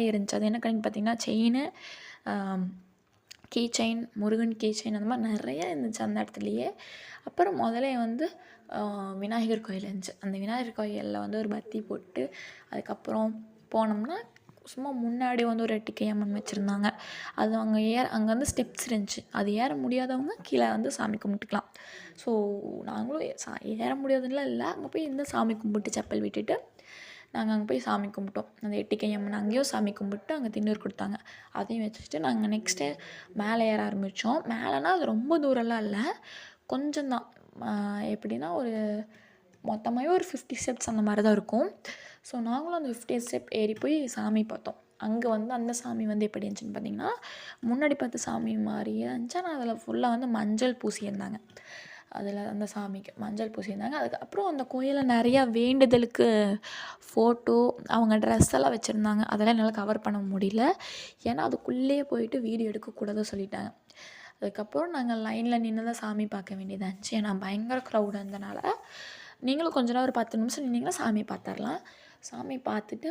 இருந்துச்சு. அது என்ன கடைன்னு பார்த்தீங்கன்னா, chain, key chain, Murugan key chain அந்த மாதிரி நிறைய இருந்துச்சு அந்த இடத்துலையே. அப்புறம் முதலே வந்து விநாயகர் கோயில் இருந்துச்சு. அந்த விநாயகர் கோயிலில் வந்து ஒரு பத்தி போட்டு அதுக்கப்புறம் போனோம்னா சும்மா முன்னாடி வந்து ஒரு எட்டுக்கை அம்மன் வச்சுருந்தாங்க. அது அங்கே வந்து ஸ்டெப்ஸ் இருந்துச்சு. அது ஏற முடியாதவங்க கீழே வந்து சாமி கும்பிட்டுக்கலாம். ஸோ நாங்களும் ஏற முடியாதுன்னுலாம் இல்லை, அங்கே போய் இந்த சாமி கும்பிட்டு செப்பல் விட்டுட்டு நாங்கள் அங்கே போய் சாமி கும்பிட்டோம். அந்த எட்டுக்கை அம்மன் அங்கேயும் சாமி கும்பிட்டு அங்கே திண்ணூறு கொடுத்தாங்க. அதையும் வச்சுட்டு நாங்கள் நெக்ஸ்ட்டு மேலே ஏற ஆரம்பித்தோம். மேலேனா அது ரொம்ப தூரம்லாம் இல்லை, கொஞ்சம் தான். எப்படின்னா ஒரு மொத்தமாகவே ஒரு 50 ஸ்டெப்ஸ் அந்த மாதிரி தான் இருக்கும். ஸோ நாங்களும் அந்த 50 ஸ்டெப் ஏறி போய் சாமி பார்த்தோம். அங்கே வந்து அந்த சாமி வந்து எப்படி இருந்துச்சுன்னு பார்த்தீங்கன்னா, முன்னாடி பார்த்த சாமி மாதிரியே இருந்துச்சு. ஆனால் அதில் ஃபுல்லாக வந்து மஞ்சள் பூசியிருந்தாங்க. அதில் அந்த சாமிக்கு மஞ்சள் பூசியிருந்தாங்க. அதுக்கப்புறம் அந்த கோயிலில் நிறையா வேண்டுதலுக்கு ஃபோட்டோ, அவங்க ட்ரெஸ் எல்லாம் வச்சுருந்தாங்க. அதெல்லாம் என்னால் கவர் பண்ண முடியல. ஏன்னா அதுக்குள்ளேயே போயிட்டு வீடியோ எடுக்கக்கூடாதுன்னு சொல்லிட்டாங்க. அதுக்கப்புறம் நாங்கள் லைனில் நின்று தான் சாமி பார்க்க வேண்டியதாக இருந்துச்சு. ஏன்னா பயங்கர க்ரௌடாக இருந்தனால நீங்களும் கொஞ்ச நேரம் ஒரு 10 நிமிஷம் நின்னீங்கன்னா சாமி பார்த்துர்லாம். சாமி பார்த்துட்டு